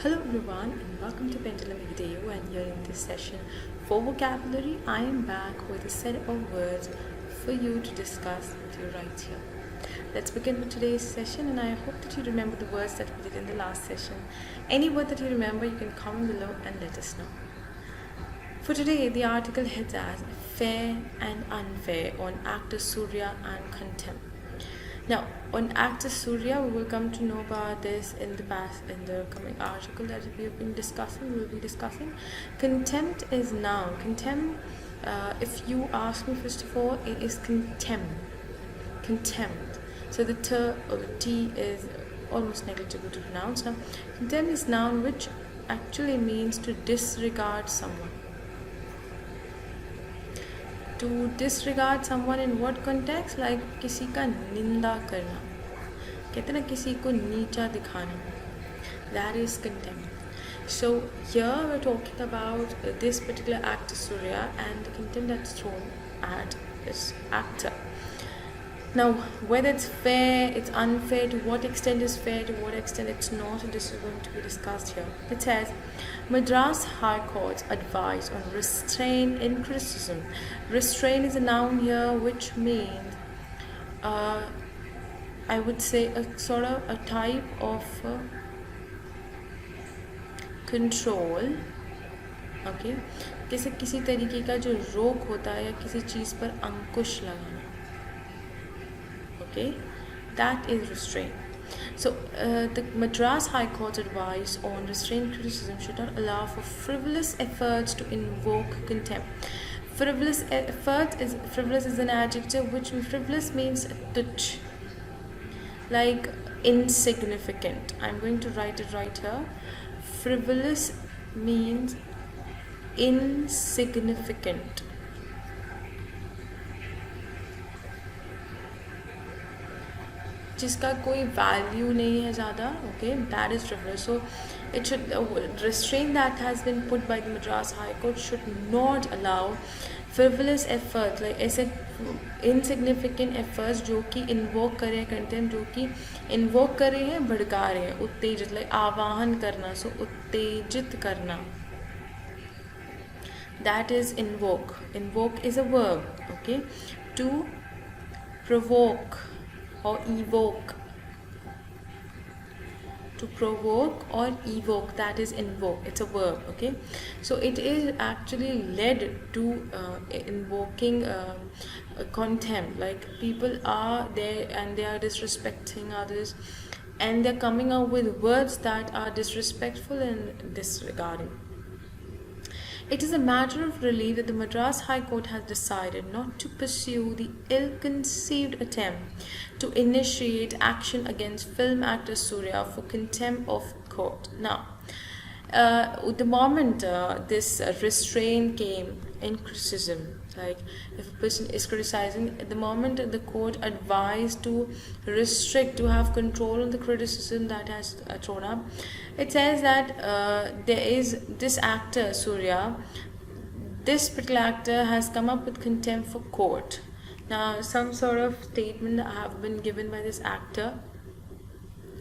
Hello everyone and welcome to Pendulum Video, and here in this session for vocabulary I am back with a set of words for you to discuss with you right here. Let's begin with today's session, and I hope that you remember the words that we did in the last session. Any word that you remember, you can comment below and let us know. For today, the article heads as Fair and Unfair on actor Surya and Contempt. Now, on actor Surya, we will come to know about this in the coming article that we have been discussing. We will be discussing. Contempt is noun. Contempt, if you ask me, first of all, it is contempt. Contempt. So the t or the t is almost negligible to pronounce. Now, contempt is noun which actually means to disregard someone. To disregard someone in what context? Like किसी का निंदा करना, कहते ना किसी को नीचा दिखाना. That is contempt. So here we're talking about this particular actor Surya and the contempt that's thrown at this actor. Now, whether it's fair, it's unfair, to what extent is fair, to what extent it's not, this is going to be discussed here. It says, Madras High Court's advice on restraint in criticism. Restraint is a noun here which means, I would say, a sort of a type of control. Okay, किसी तरीके का जो रोक होता है या किसी चीज़ पर अंकुश लगाना. Okay, that is restraint. So the Madras High Court's advice on restraint criticism should not allow for frivolous efforts to invoke contempt. Frivolous is an adjective which frivolous means tuch, like insignificant. I'm going to write it right here. Frivolous means insignificant. जिसका कोई value नहीं है ज़्यादा. Okay, that is frivolous. So it should restraint that has been put by the Madras High Court should not allow frivolous efforts, like ऐसे insignificant efforts जो कि invoke कर रहे हैं contempt, जो कि invoke कर रहे हैं, भड़का रहे हैं, उत्तेजित, like आवाहन करना. So उत्तेजित करना, that is invoke. Invoke is a verb. Okay, to provoke or evoke. To provoke or evoke, that is invoke. It's a verb. Okay, so it is actually led to invoking contempt, like people are there and they are disrespecting others and they're coming out with words that are disrespectful and disregarding. It is a matter of relief that the Madras High Court has decided not to pursue the ill-conceived attempt to initiate action against film actor Surya for contempt of court. Now, the moment this restraint came in criticism, like if a person is criticizing, at the moment the court advised to restrict, to have control on the criticism that has thrown up, it says that there is this actor Surya, this particular actor has come up with contempt for court. Now, some sort of statement have been given by this actor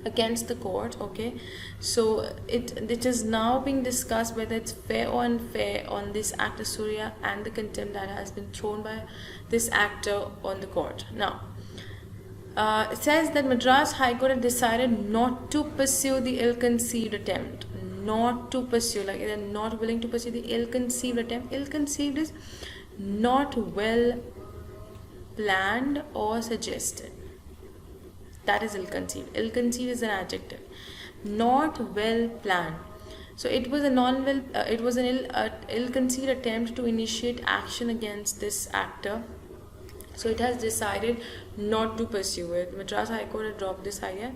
against the court. Okay, so it is now being discussed whether it's fair or unfair on this actor Surya and the contempt that has been thrown by this actor on the court. Now, it says that Madras High Court had decided not to pursue the ill-conceived attempt. Not to pursue, like they're not willing to pursue the ill-conceived attempt. Ill-conceived is not well planned or suggested. That is ill-conceived. Ill-conceived is an adjective. Not well planned. So it was an ill-conceived attempt to initiate action against this actor. So it has decided not to pursue it. Madras High Court had dropped this idea.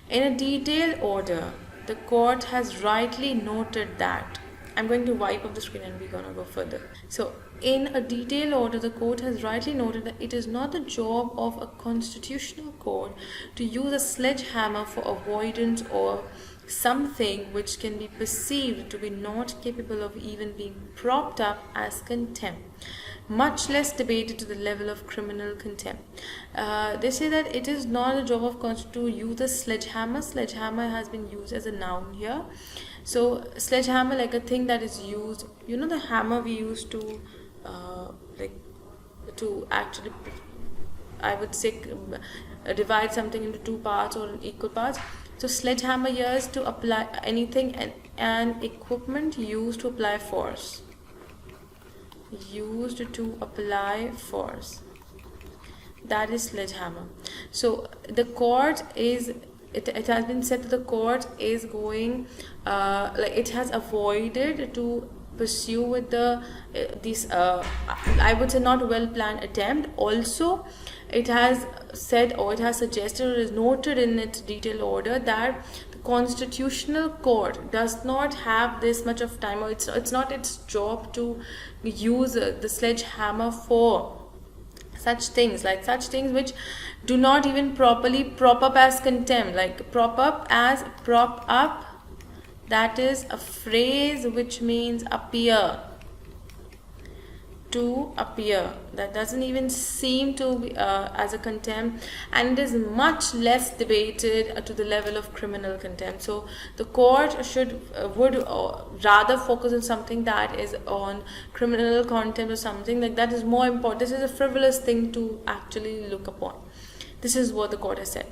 In a detailed order, the court has rightly noted that. I'm going to wipe up the screen and we're going to go further. So, in a detailed order, the court has rightly noted that it is not the job of a constitutional court to use a sledgehammer for avoidance or something which can be perceived to be not capable of even being propped up as contempt. much less debated to the level of criminal contempt. They say that it is not a job of constitution to use a sledgehammer. Sledgehammer has been used as a noun here. So sledgehammer, like a thing that is used, you know, the hammer we use to like to actually, I would say, divide something into two parts or equal parts. So sledgehammer here is to apply anything and equipment used to apply force. Used to apply force. That is sledgehammer. So the court is, it has been said that the court is going like it has avoided to pursue with the these I would say not well planned attempt. Also it has said, or it has suggested, or is noted in its detailed order, that the constitutional court does not have this much of time, or it's not its job to use the sledgehammer for such things, like such things which do not even properly prop up as contempt. Like prop up, that is a phrase which means appear, to appear. That doesn't even seem to be as a contempt, and it is much less debated to the level of criminal contempt. So the court would rather focus on something that is on criminal contempt, or something like that is more important. This is a frivolous thing to actually look upon. This is what the court has said.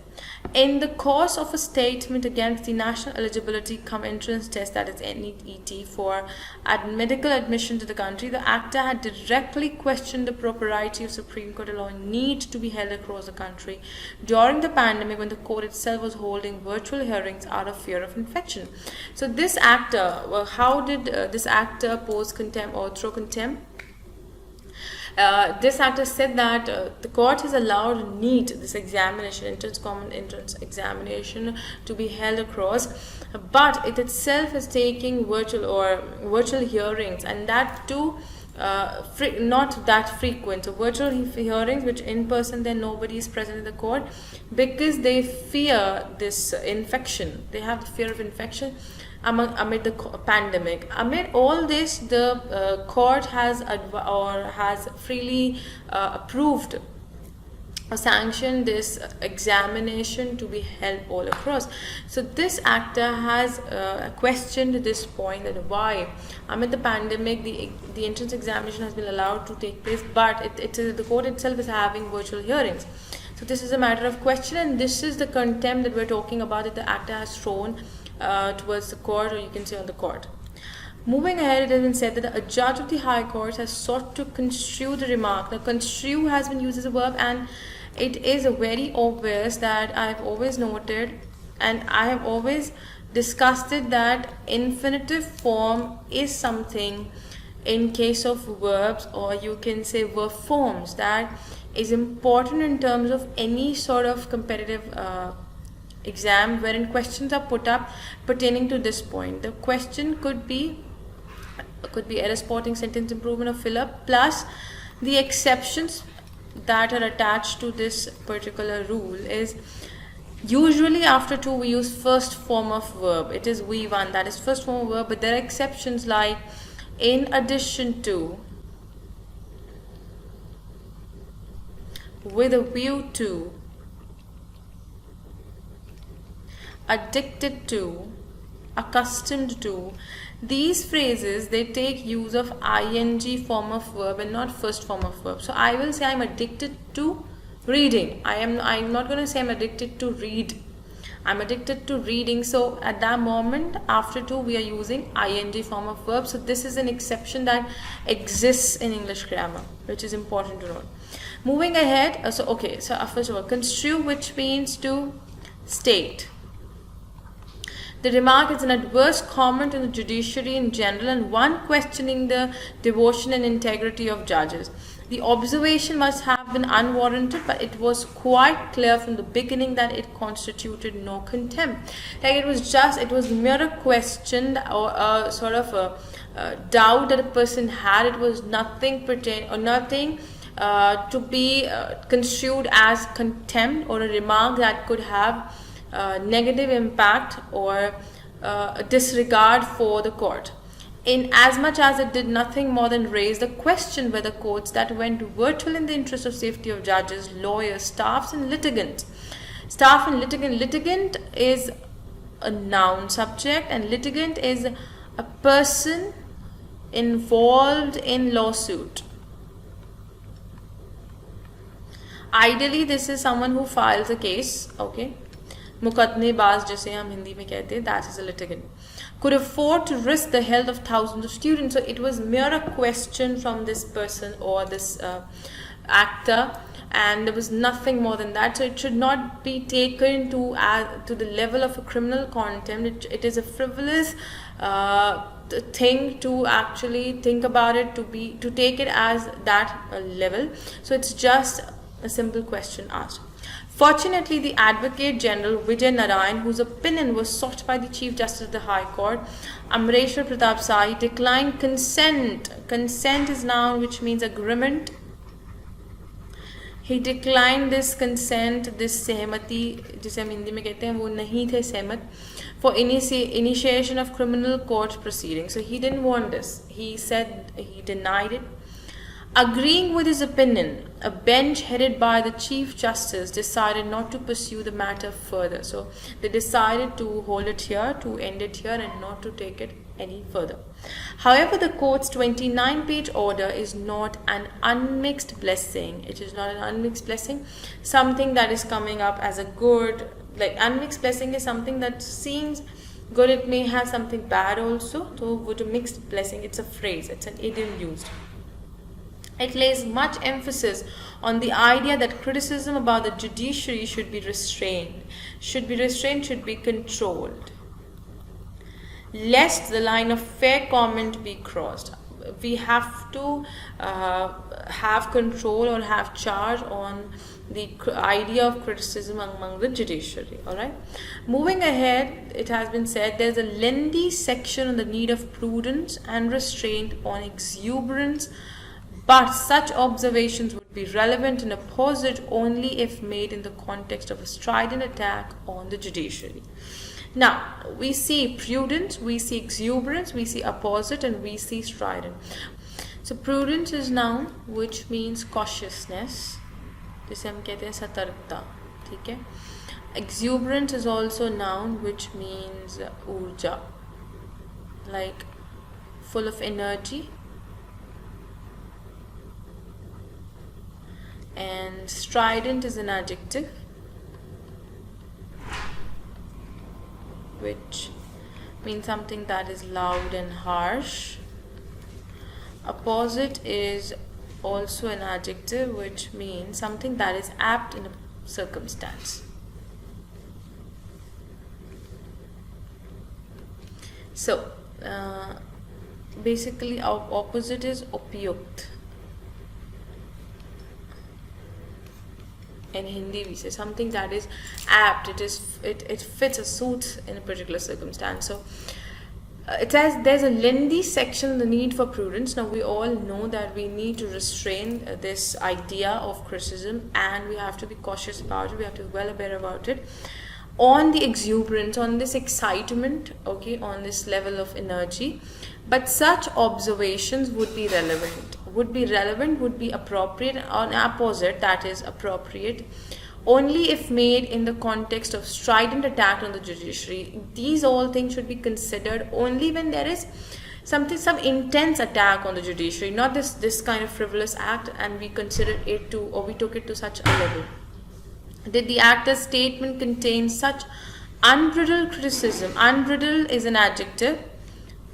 In the course of a statement against the National Eligibility Cum Entrance Test, that is NEET, for medical admission to the country, the actor had directly questioned the propriety of Supreme Court allowing NEET to be held across the country during the pandemic, when the court itself was holding virtual hearings out of fear of infection. So this actor, well, how did this actor pose contempt or throw contempt? This actor said that the court has allowed NEET, this examination, common entrance examination, to be held across, but it itself is taking virtual hearings, and that too not that frequent. So virtual hearings, which in person then nobody is present in the court, because they fear this infection. They have the fear of infection amid the pandemic. Amid all this, the court has freely approved or sanctioned this examination to be held all across. So this actor has questioned this point, that why amid the pandemic the entrance examination has been allowed to take place, but the court itself is having virtual hearings. So this is a matter of question, and this is the contempt that we're talking about, that the actor has thrown towards the court, or you can say on the court. Moving ahead, it has been said that a judge of the High Court has sought to construe the remark. Now, construe has been used as a verb, and it is very obvious that I have always noted, and I have always discussed it, that infinitive form is something in case of verbs, or you can say verb forms, that is important in terms of any sort of competitive exam wherein questions are put up pertaining to this point. The question could be error spotting, sentence improvement, or fill up, plus the exceptions that are attached to this particular rule is usually after to we use first form of verb. It is V1, that is first form of verb, but there are exceptions like in addition to, with a view to, addicted to, accustomed to. These phrases, they take use of ing form of verb and not first form of verb. So I will say I'm addicted to reading. I'm not going to say I'm addicted to read. I'm addicted to reading. So at that moment, after to, we are using ing form of verb. So this is an exception that exists in English grammar, which is important to note. Moving ahead, so first of all, construe, which means to state. The remark is an adverse comment on the judiciary in general, and one questioning the devotion and integrity of judges. The observation must have been unwarranted, but it was quite clear from the beginning that it constituted no contempt. Like it was mere a question or a sort of a doubt that a person had. It was nothing to be construed as contempt or a remark that could have negative impact or disregard for the court. in as much as it did nothing more than raise the question whether courts that went virtual in the interest of safety of judges, lawyers, staff and litigant. Litigant is a noun subject, and litigant is a person involved in lawsuit. Ideally, this is someone who files a case, okay? मुकदमेबाज जिसे हम हिंदी में कहते हैं, that is a litigant. Could afford to risk the health of thousands of students. So it was mere a question from this person or this actor, and there was nothing more than that. So it should not be taken to the level of a criminal contempt. It is a frivolous thing to actually think about it, to take it as that level. So it's just a simple question asked. Fortunately, the Advocate General Vijay Narayan, whose opinion was sought by the Chief Justice of the High Court, Amreshwar Pratap Sai, declined consent. Consent is noun which means agreement. He declined this consent, this सहमति जिसे हम हिंदी में कहते हैं, वो नहीं थे सहमत, for initiation of criminal court proceedings. So he didn't want this. He said he denied it. Agreeing with his opinion, a bench headed by the Chief Justice decided not to pursue the matter further. So they decided to hold it here, to end it here, and not to take it any further. However, the court's 29-page order is not an unmixed blessing. It is not an unmixed blessing. Something that is coming up as a good, like unmixed blessing is something that seems good. It may have something bad also. So with a mixed blessing, it's a phrase, it's an idiom used. It lays much emphasis on the idea that criticism about the judiciary should be restrained, should be controlled, lest the line of fair comment be crossed. We have to have control or have charge on the idea of criticism among the judiciary. Alright. Moving ahead, it has been said there's a lengthy section on the need of prudence and restraint on exuberance, but such observations would be relevant and apposite only if made in the context of a strident attack on the judiciary. Now, we see prudence, we see exuberance, we see apposite, and we see strident. So, prudence is noun which means cautiousness, जिसे हम कहते हैं सतर्कता, ठीक है? Exuberance is also noun which means ऊर्जा, like full of energy. And strident is an adjective which means something that is loud and harsh. Apposite is also an adjective which means something that is apt in a circumstance. So basically our opposite is उपयुक्त. In Hindi we say something that is apt, it fits or suits in a particular circumstance. So it says there's a lengthy section on the need for prudence. Now we all know that we need to restrain this idea of criticism, and we have to be cautious about it, we have to be well aware about it. On the exuberance, on this excitement, okay, on this level of energy, but such observations would be relevant, would be appropriate, on opposite, that is appropriate, only if made in the context of strident attack on the judiciary. These all things should be considered only when there is some intense attack on the judiciary, not this kind of frivolous act, and we considered it to, or we took it to such a level. Did the actor's statement contain such unbridled criticism? Unbridled is an adjective.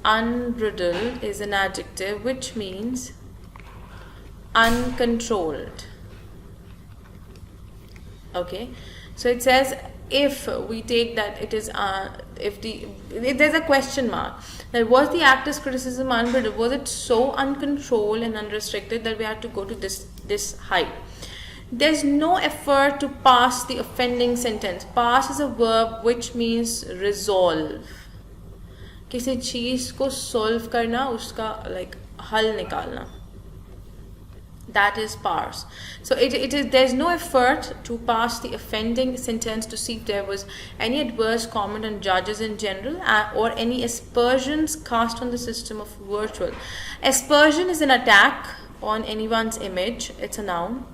Unbridled is an adjective which means uncontrolled. Okay, so it says if we take that it is if there's a question mark, that was the actor's criticism unbridled, was it so uncontrolled and unrestricted that we had to go to this height? There's no effort to pass the offending sentence. Pass is a verb which means resolve. किसी चीज को solve करना, उसका like हल निकालना. that is parse. So it is, there's no effort to parse the offending sentence to see if there was any adverse comment on judges in general, or any aspersions cast on the system of virtual. Aspersion is an attack on anyone's image. It's a noun.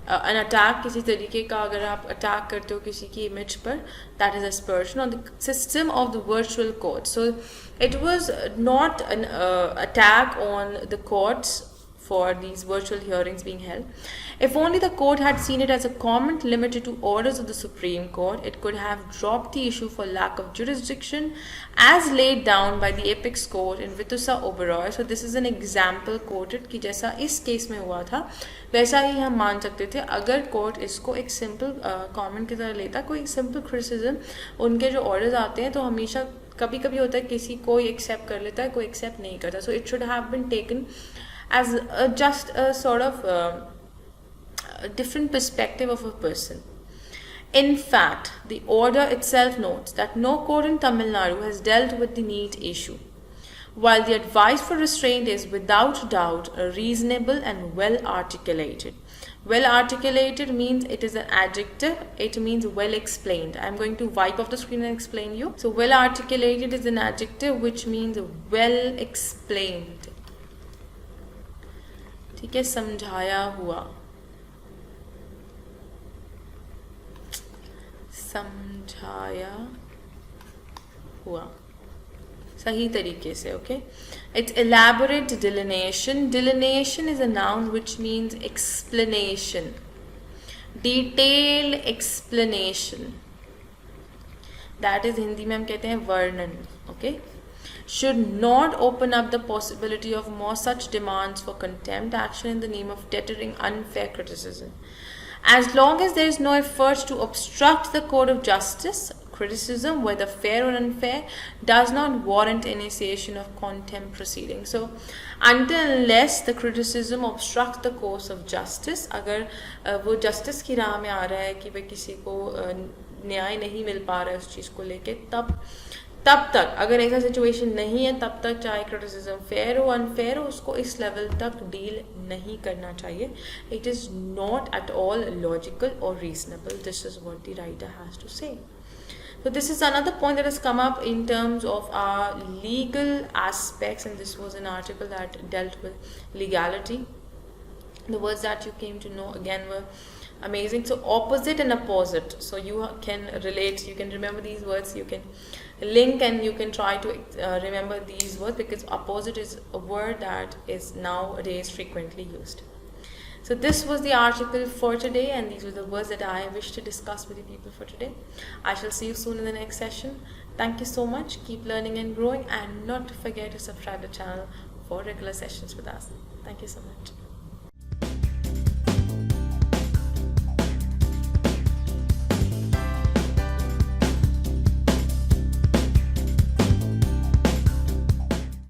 An attack किसी तरीके का अगर आप attack करते हो किसी की image पर, that is aspersion on the system of the virtual court. So it was not an attack on the courts for these virtual hearings being held. If only the court had seen it as a comment limited to orders of the Supreme Court, it could have dropped the issue for lack of jurisdiction as laid down by the apex court in Vitusa Oberoi. So this is an example quoted कि जैसा इस case में हुआ था वैसा ही हम मान सकते थे अगर कोर्ट इसको एक सिंपल कमेंट की तरह लेता, कोई सिंपल क्रिटिसिज्म. उनके जो ऑर्डर्स आते हैं तो हमेशा कभी कभी होता है किसी कोई एक्सेप्ट कर लेता है, कोई एक्सेप्ट नहीं करता. So it should have been taken as just a sort of a different perspective of a person. In fact, the order itself notes that no court in Tamil Nadu has dealt with the NEET issue. While the advice for restraint is without doubt reasonable and well articulated. Well articulated means it is an adjective, it means well explained. I'm going to wipe off the screen and explain you. So well articulated is an adjective which means well explained. ठीक है, समझाया हुआ, समझाया हुआ सही तरीके से. Okay, it's elaborate delineation. Delineation is a noun which means explanation, detailed explanation. That is Hindi में हम कहते हैं वर्णन. Okay, should not open up the possibility of more such demands for contempt action in the name of deterring unfair criticism. As long as there is no effort to obstruct the court of justice, criticism, whether fair or unfair, does not warrant initiation of contempt proceedings. So, until unless the criticism obstructs the course of justice, अगर वो justice की राह में आ रहा है कि भाई किसी को न्याय नहीं मिल पा रहा है उस चीज़ को लेके, तब तक अगर ऐसा सिचुएशन नहीं है तब तक चाहे क्रिटिसिज्म फेयर हो अनफेयर हो उसको इस लेवल तक डील नहीं करना चाहिए. It is not at all logical और reasonable. This is what the writer has to say. So this is another point that has come up in terms of our legal aspects, and this was an article that dealt with legality. The words that you came to know again were amazing. So opposite and opposite. So you can relate, you can remember these words, you can link and you can try to remember these words, because opposite is a word that is nowadays frequently used. So this was the article for today, and these were the words that I wish to discuss with you people for today. I shall see you soon in the next session. Thank you so much. Keep learning and growing, and not to forget to subscribe to the channel for regular sessions with us. Thank you so much.